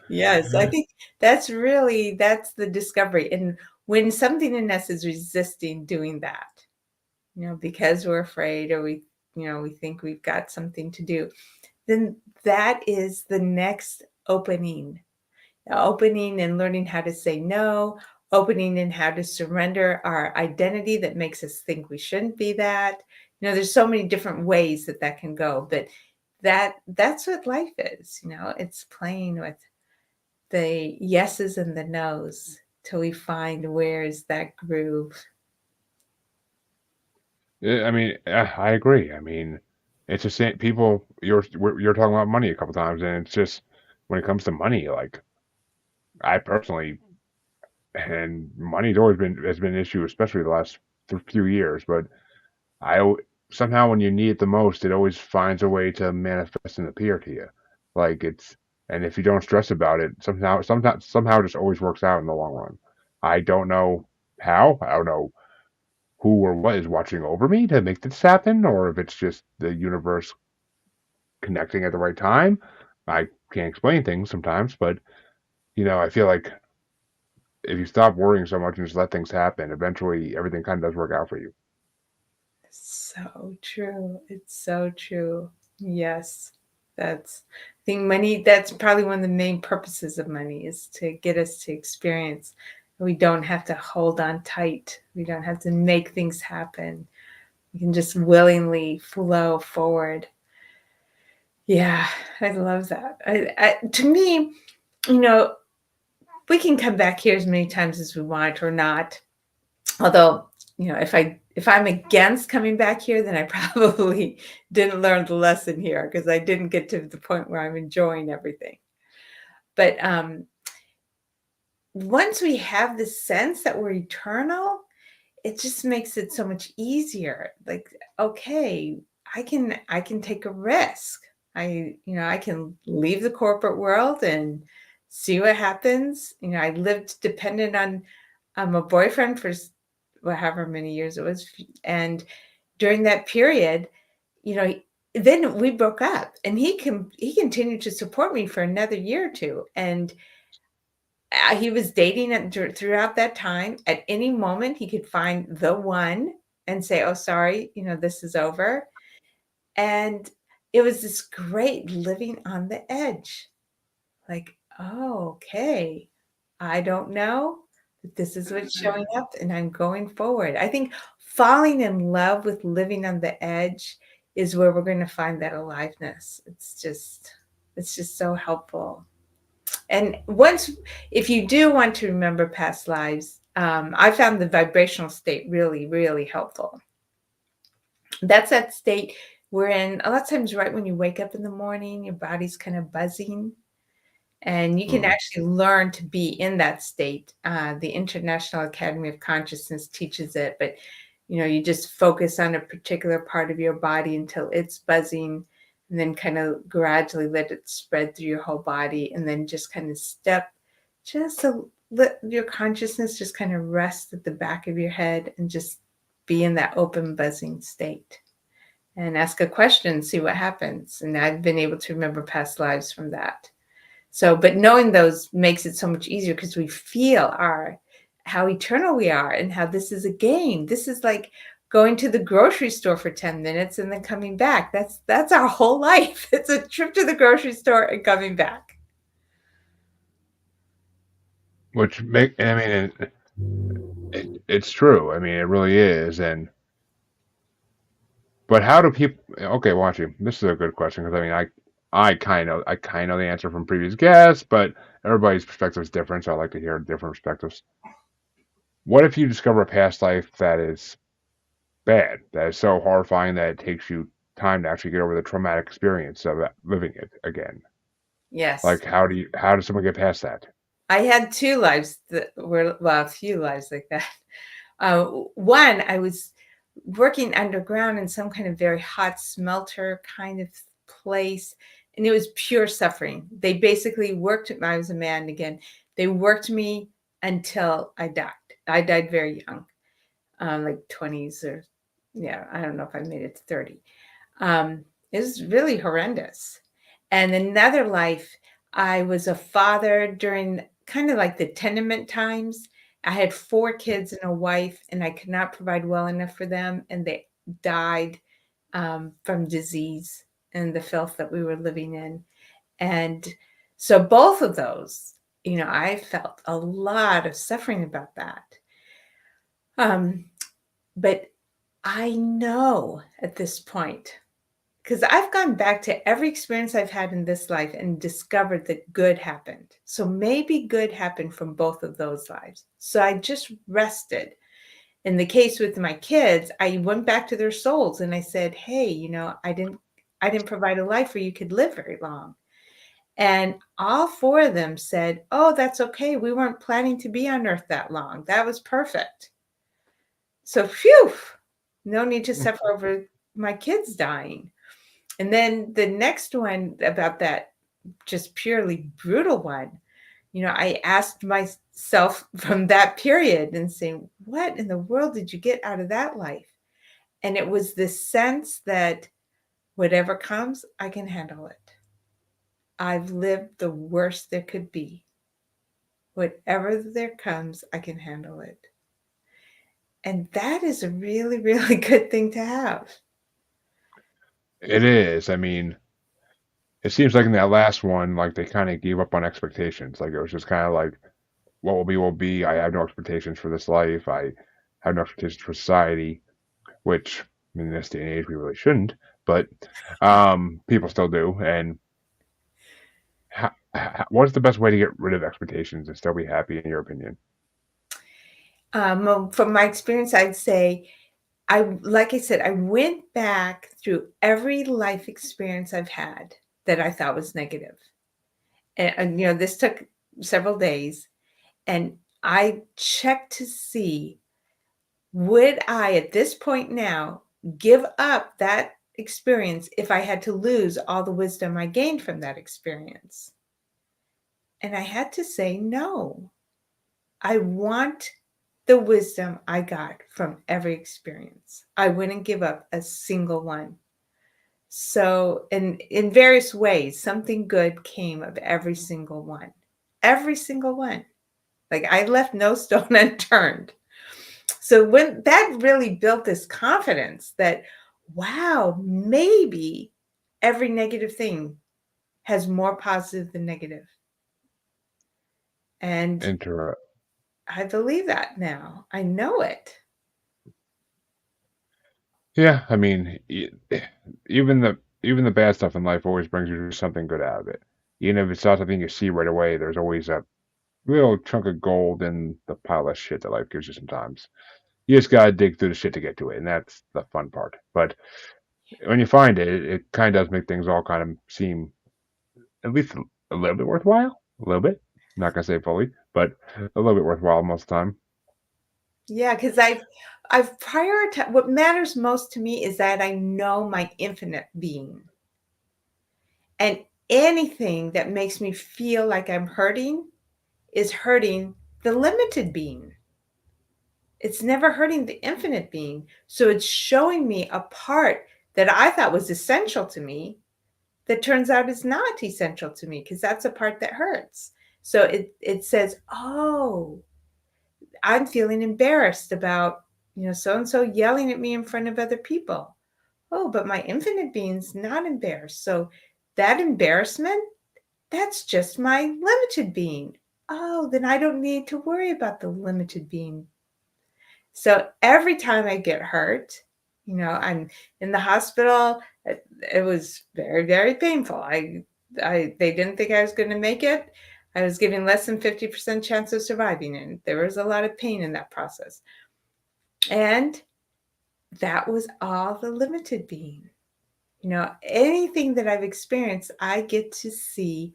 Yes, I think that's the discovery. And when something in us is resisting doing that, because we're afraid or we think we've got something to do, then that is the next opening. Opening and learning how to say no, opening and how to surrender our identity that makes us think we shouldn't be that. There's so many different ways that can go, but that's what life is. It's playing with the yeses and the nos till we find where's that groove. Yeah, I mean, I agree. I mean, it's the same. People, you're talking about money a couple times, and it's just when it comes to money, like I personally, and money's always been has been an issue, especially the last few years. But somehow when you need it the most, it always finds a way to manifest and appear to you. Like it's, and if you don't stress about it, somehow it just always works out in the long run. I don't know how. I don't know who or what is watching over me to make this happen, or if it's just the universe connecting at the right time. I can't explain things sometimes, but I feel like if you stop worrying so much and just let things happen, eventually everything kind of does work out for you. So true. It's so true. Yes. I think money, that's probably one of the main purposes of money is to get us to experience. We don't have to hold on tight. We don't have to make things happen. We can just willingly flow forward. Yeah, I love that. To me, you know, we can come back here as many times as we want or not. Although, if I'm against coming back here, then I probably didn't learn the lesson here because I didn't get to the point where I'm enjoying everything. But once we have this sense that we're eternal, it just makes it so much easier. Like, okay, I can take a risk. I can leave the corporate world and see what happens. I lived dependent on a boyfriend for however many years it was, and during that period, you know, then we broke up, and he continued to support me for another year or two, and he was dating throughout that time. At any moment, he could find the one and say, "Oh, sorry, this is over." And it was this great living on the edge. Like, "Oh, okay. I don't know, but this is what's showing up, and I'm going forward." I think falling in love with living on the edge is where we're gonna find that aliveness. It's just so helpful. And once if you do want to remember past lives, I found the vibrational state really, really helpful. That's that state wherein a lot of times right when you wake up in the morning, your body's kind of buzzing, and you can Mm. actually learn to be in that state. The International Academy of Consciousness teaches it, but you just focus on a particular part of your body until it's buzzing, and then kind of gradually let it spread through your whole body, and then just kind of step, just to let your consciousness just kind of rest at the back of your head and just be in that open buzzing state and ask a question, see what happens. And I've been able to remember past lives from that. So, but knowing those makes it so much easier because we feel our how eternal we are and how this is a game. This is like going to the grocery store for 10 minutes and then coming back. That's our whole life. It's a trip to the grocery store and coming back. Which make I mean, it's true. I mean, it really is. And but how do people? Okay, watch you. This is a good question because I mean, I kind of know the answer from previous guests, but everybody's perspective is different, so I like to hear different perspectives. What if you discover a past life that is bad, that is so horrifying that it takes you time to actually get over the traumatic experience of living it again? Yes. Like, how does someone get past that? I had 2 lives that were well, a few lives like that. One, I was working underground in some kind of very hot smelter kind of place, and it was pure suffering. They basically worked I was a man again. They worked me until I died. I died very young, like 20s or yeah, I don't know if I made it to 30. It was really horrendous. And another life, I was a father during kind of like the tenement times. I had 4 kids and a wife, and I could not provide well enough for them, and they died from disease and the filth that we were living in. And so both of those, I felt a lot of suffering about that. Um, but I know at this point, because I've gone back to every experience I've had in this life and discovered that good happened. So maybe good happened from both of those lives. So I just rested. In the case with my kids, I went back to their souls and I said, "Hey, I didn't provide a life where you could live very long." And all 4 of them said, "Oh, that's okay. We weren't planning to be on earth that long. That was perfect." So phew, no need to suffer over my kids dying. And then the next one about that just purely brutal one, I asked myself from that period and saying, "What in the world did you get out of that life?" And it was this sense that whatever comes, I can handle it. I've lived the worst there could be. Whatever there comes, I can handle it. And that is a really, really good thing to have. It is. I mean, it seems like in that last one, like they kind of gave up on expectations. Like it was just kind of like, what will be will be. I have no expectations for this life. I have no expectations for society, which in this day and age we really shouldn't. but people still do. And what's the best way to get rid of expectations and still be happy, in your opinion? Well, from my experience, I'd say like I said, I went back through every life experience I've had that I thought was negative. And this took several days, and I checked to see, would I, at this point now, give up that experience if I had to lose all the wisdom I gained from that experience? And I had to say no. I want the wisdom I got from every experience. I wouldn't give up a single one. So, in various ways, something good came of every single one. Every single one. Like, I left no stone unturned. So when that really built this confidence that, wow, maybe every negative thing has more positive than negative. And Inter I believe that now. I know it. Yeah, I mean, even the bad stuff in life always brings you something good out of it. Even if it's not something you see right away, there's always a little chunk of gold in the pile of shit that life gives you sometimes. You just gotta dig through the shit to get to it, and that's the fun part. But when you find it, it kind of does make things all kind of seem at least a little bit worthwhile. A little bit. I'm not gonna say fully, but a little bit worthwhile most of the time. Yeah, because I've prioritized what matters most to me is that I know my infinite being. And anything that makes me feel like I'm hurting is hurting the limited being. It's never hurting the infinite being. So it's showing me a part that I thought was essential to me that turns out is not essential to me because that's a part that hurts. So it says, "Oh, I'm feeling embarrassed about, so and so yelling at me in front of other people. Oh, but my infinite being's not embarrassed. So that embarrassment, that's just my limited being. Oh, then I don't need to worry about the limited being. So every time I get hurt, I'm in the hospital. It was very, very painful. They didn't think I was going to make it. I was given less than 50% chance of surviving, and there was a lot of pain in that process. And that was all the limited being. Anything that I've experienced, I get to see,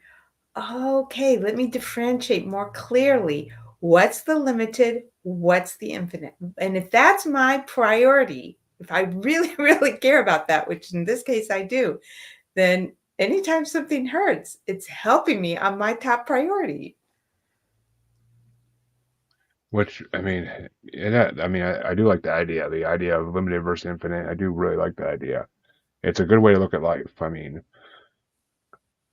okay, let me differentiate more clearly what's the limited, what's the infinite. And if that's my priority, if I really, really care about that, which in this case I do, then anytime something hurts, it's helping me on my top priority. Which I mean, I do like the idea of limited versus infinite. I do really like the idea. It's a good way to look at life. I mean,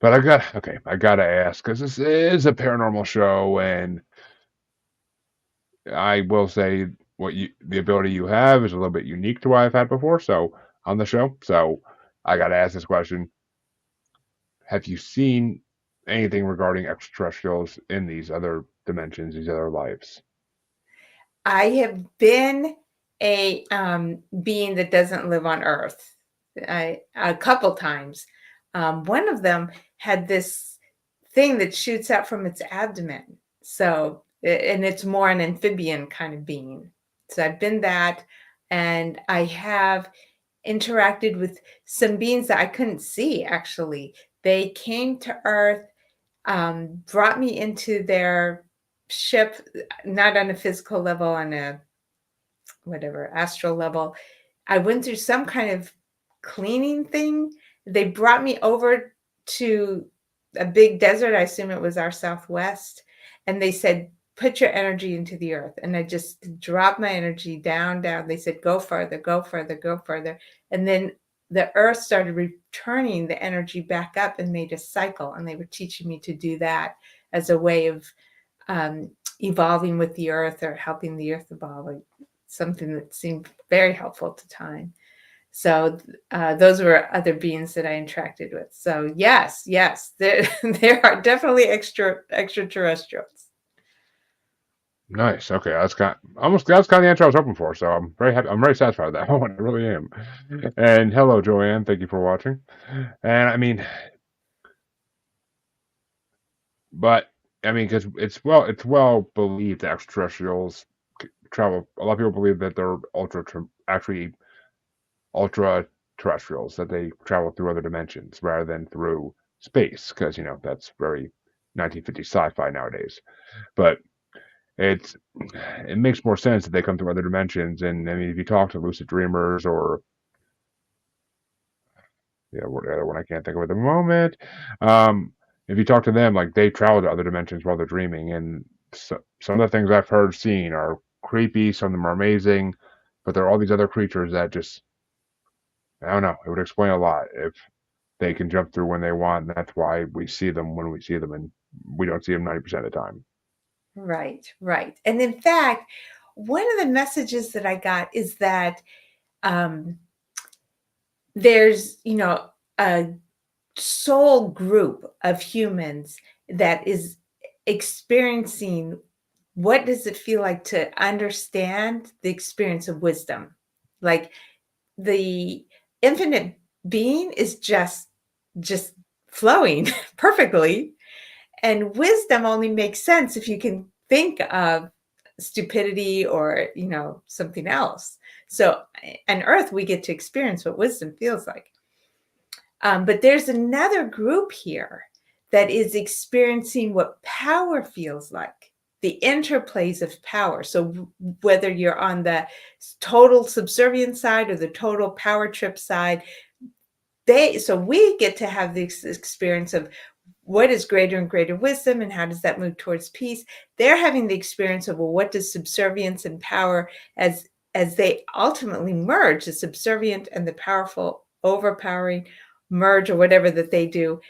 but I gotta ask because this is a paranormal show, and I will say the ability you have is a little bit unique to what I've had before. So on the show, so I gotta ask this question: have you seen anything regarding extraterrestrials in these other dimensions, these other lives? I have been a being that doesn't live on Earth a couple times. One of them had this thing that shoots out from its abdomen. So, and it's more an amphibian kind of being. So I've been that, and I have interacted with some beings that I couldn't see actually. They came to Earth, brought me into their ship, not on a physical level, on a whatever astral level. I went through some kind of cleaning thing. They brought me over to a big desert. I assume it was our Southwest. And they said, put your energy into the earth. And I just dropped my energy down, down. They said, go further, go further, go further. And then the earth started returning the energy back up and made a cycle. And they were teaching me to do that as a way of um, evolving with the earth or helping the earth evolve, like something that seemed very helpful at the time. So those were other beings that I interacted with. So yes, there, there are definitely extraterrestrials. Nice. Okay, that's kind of the answer I was hoping for. So I'm very happy. I'm very satisfied with that one. I really am. And hello, Joanne. Thank you for watching. And I mean, but I mean, because it's well believed that extraterrestrials travel. A lot of people believe that they're actually ultra terrestrials, that they travel through other dimensions rather than through space, because that's very 1950s sci-fi nowadays. But it's it makes more sense that they come through other dimensions. And I mean, if you talk to lucid dreamers or what the other one I can't think of at the moment, um, if you talk to them, like they travel to other dimensions while they're dreaming, and some of the things I've heard seen are creepy. Some of them are amazing, but there are all these other creatures that just I don't know. It would explain a lot if they can jump through when they want, and that's why we see them when we see them, and we don't see them 90% of the time. Right, right. And in fact, one of the messages that I got is that um, there's, a soul group of humans that is experiencing what does it feel like to understand the experience of wisdom. Like the infinite being is just flowing perfectly, and wisdom only makes sense if you can think of stupidity or something else. So on earth we get to experience what wisdom feels like. But there's another group here that is experiencing what power feels like, the interplays of power. So whether you're on the total subservient side or the total power trip side, so we get to have this experience of what is greater and greater wisdom and how does that move towards peace. They're having the experience of, well, what does subservience and power, as they ultimately merge, the subservient and the powerful overpowering merge, or whatever that they do.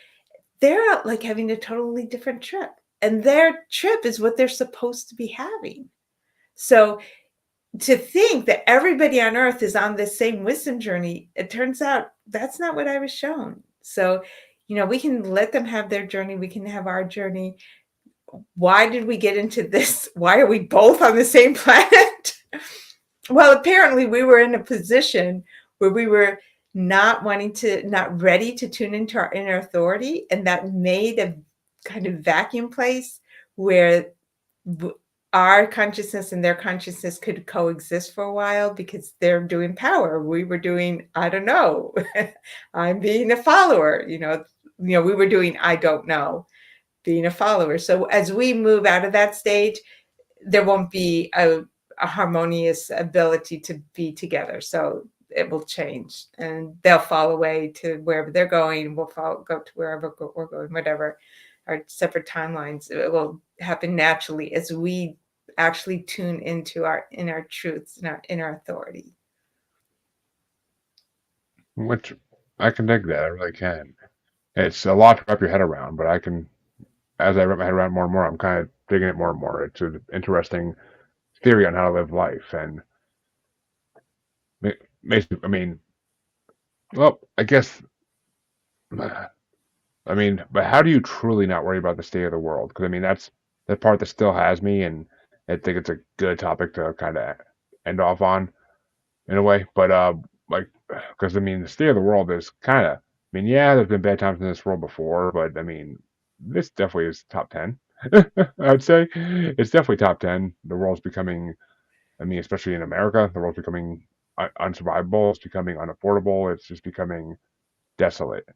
They're out like having a totally different trip, and their trip is what they're supposed to be having. So to think that everybody on earth is on this same wisdom journey, it turns out that's not what I was shown. So, we can let them have their journey. We can have our journey. Why did we get into this? Why are we both on the same planet? Well, apparently we were in a position where we were not ready to tune into our inner authority. And that made a kind of vacuum place where our consciousness and their consciousness could coexist for a while, because they're doing power. We were doing, I don't know, I'm being a follower, we were doing, I don't know, being a follower. So as we move out of that stage, there won't be a harmonious ability to be together. So it will change, and they'll fall away to wherever they're going. We'll go to wherever we're going, whatever our separate timelines. It will happen naturally as we actually tune into our inner truths and our inner authority. Which I can dig that. I really can. It's a lot to wrap your head around, but as I wrap my head around more and more, I'm kind of digging it more and more. It's an interesting theory on how to live life, and it makes me, I mean, well, I guess, I mean, but how do you truly not worry about the state of the world? Because I mean, that's the part that still has me, and I think it's a good topic to kind of end off on in a way. But like, because I mean, the state of the world is kind of, I mean, yeah, there's been bad times in this world before, but I mean, this definitely is top 10. I'd say it's definitely top 10. The world's becoming, I mean, especially in America, the world's becoming unsurvivable. It's becoming unaffordable. It's just becoming desolate.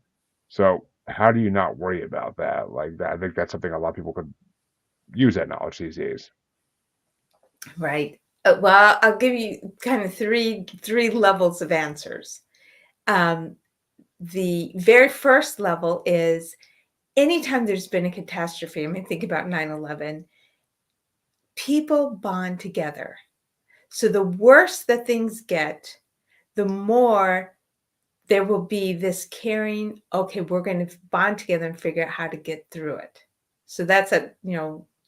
So how do you not worry about that? Like that, I think that's something a lot of people could use that knowledge these days. Right. Well, I'll give you kind of three levels of answers. Um, the very first level is anytime there's been a catastrophe. I mean, think about 9/11. People bond together. So the worse that things get, the more there will be this caring, okay, we're going to bond together and figure out how to get through it. So that's at,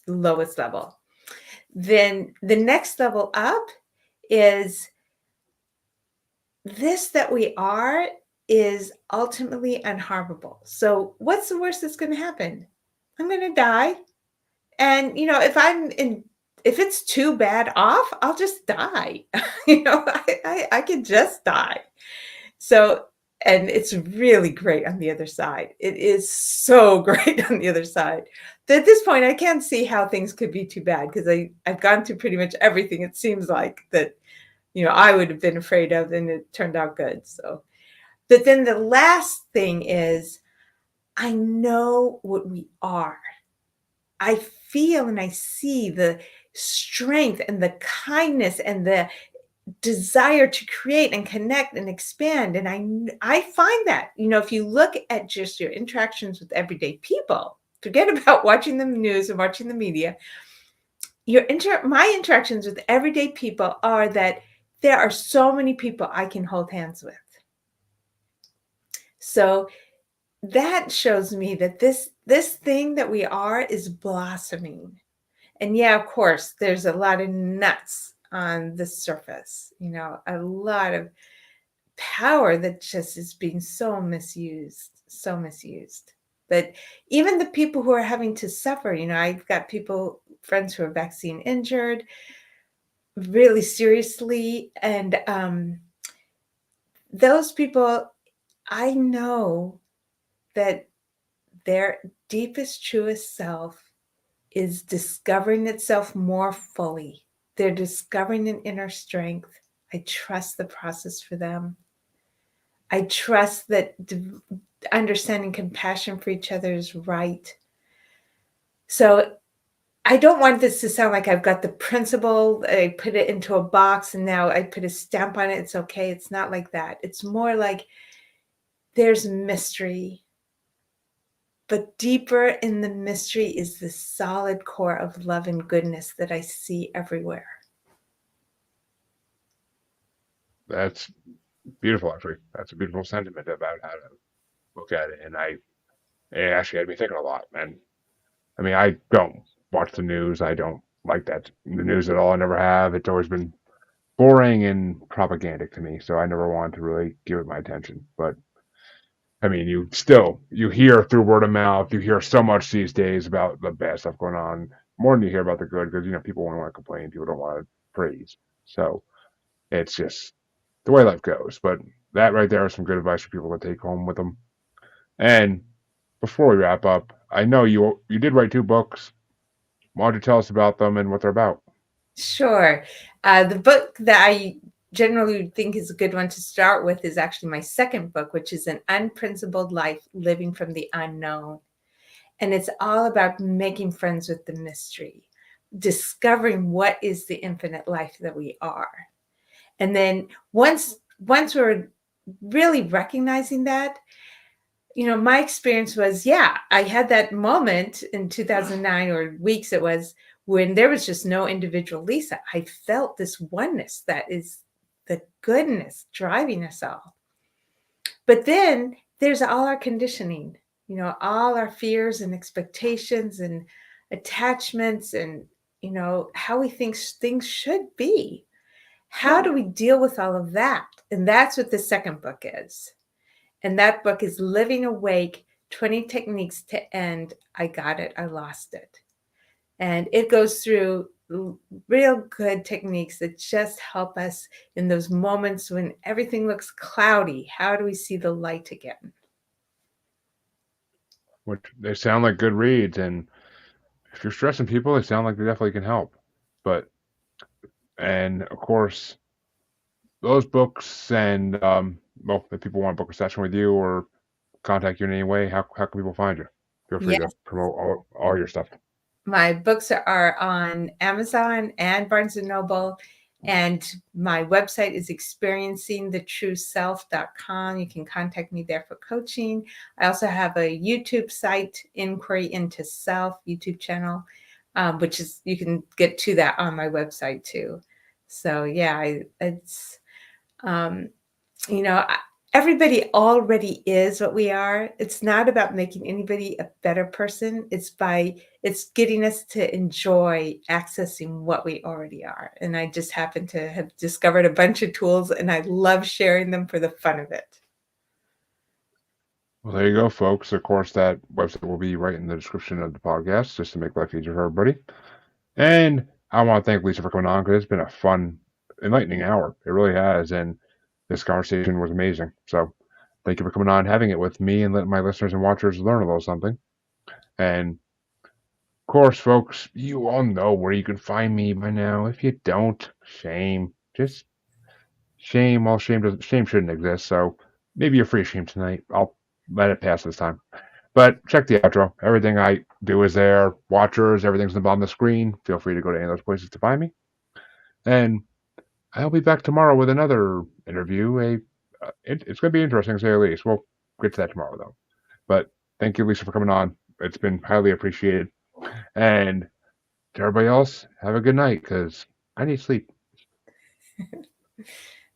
lowest level. Then the next level up is this, that we are is ultimately unharmable. So what's the worst that's going to happen? I'm going to die. And if I'm if it's too bad off, I'll just die. You know, I can just die. So, and it's really great on the other side. It is so great on the other side. But at this point, I can't see how things could be too bad because I've gone through pretty much everything. It seems like that, you know, I would have been afraid of, and it turned out good. So, but then the last thing is I know what we are. I feel and I see the strength and the kindness and the desire to create and connect and expand. And I find that, you know, if you look at just your interactions with everyday people, forget about watching the news and watching the media, my interactions with everyday people are that there are so many people I can hold hands with. So that shows me that this thing that we are is blossoming. And yeah, of course, there's a lot of nuts on the surface, you know, a lot of power that just is being so misused, so misused. But even the people who are having to suffer, you know, I've got friends who are vaccine injured really seriously. And those people, I know that their deepest, truest self is discovering itself more fully. They're discovering an inner strength. I trust the process for them. I trust that understanding compassion for each other is right. So I don't want this to sound like I've got the principle, I put it into a box and now I put a stamp on it. It's okay. It's not like that. It's more like there's mystery, but deeper in the mystery is the solid core of love and goodness that I see everywhere. That's beautiful, actually. That's a beautiful sentiment about how to look at it. And it actually had me thinking a lot, man. I mean, I don't watch the news. I don't like the news at all. I never have. It's always been boring and propagandic to me. So I never wanted to really give it my attention. But I mean, you hear through word of mouth, you hear so much these days about the bad stuff going on, more than you hear about the good, because people only want to complain, people don't want to praise. So it's just the way life goes. But that right there is some good advice for people to take home with them. And before we wrap up, I know you did write 2 books. Why don't you tell us about them and what they're about? Sure. The book that I generally think is a good one to start with is actually my second book, which is An Unprincipled Life Living from the Unknown. And it's all about making friends with the mystery, discovering what is the infinite life that we are. And then once we're really recognizing that, you know, my experience was, yeah, I had that moment in 2009 or weeks it was when there was just no individual Lisa. I felt this oneness that is the goodness driving us all. But then there's all our conditioning, you know, all our fears and expectations and attachments and, you know, how we think things should be. How do we deal with all of that? And that's what the second book is. And that book is Living Awake 20 Techniques to End I Got It, I Lost It. And it goes through real good techniques that just help us in those moments when everything looks cloudy. How do we see the light again? Which they sound like good reads, and if you're stressing people, they sound like they definitely can help. But and of course, those books and well, if people want to book a session with you or contact you in any way, how can people find you? Feel free to Yes. promote all your stuff. My books are on Amazon and Barnes and Noble. And my website is experiencingthetrueself.com. You can contact me there for coaching. I also have a YouTube site, Inquiry into Self YouTube channel, which is, you can get to that on my website too. So yeah, it's, um, you know, everybody already is what we are. It's not about making anybody a better person. It's getting us to enjoy accessing what we already are. And I just happen to have discovered a bunch of tools and I love sharing them for the fun of it. Well, there you go, folks. Of course, that website will be right in the description of the podcast just to make life easier for everybody. And I want to thank Lisa for coming on because it's been a fun, enlightening hour. It really has, and this conversation was amazing. So thank you for coming on, and having it with me, and letting my listeners and watchers learn a little something. And of course, folks, you all know where you can find me by now. If you don't, shame. Just shame. All shame doesn't. Shame shouldn't exist. So maybe you're free of shame tonight. I'll let it pass this time. But check the outro. Everything I do is there. Watchers, everything's in the bottom of the screen. Feel free to go to any of those places to find me. And I'll be back tomorrow with another interview. It's going to be interesting, to say the least. We'll get to that tomorrow, though. But thank you, Lisa, for coming on. It's been highly appreciated. And to everybody else, have a good night because I need sleep.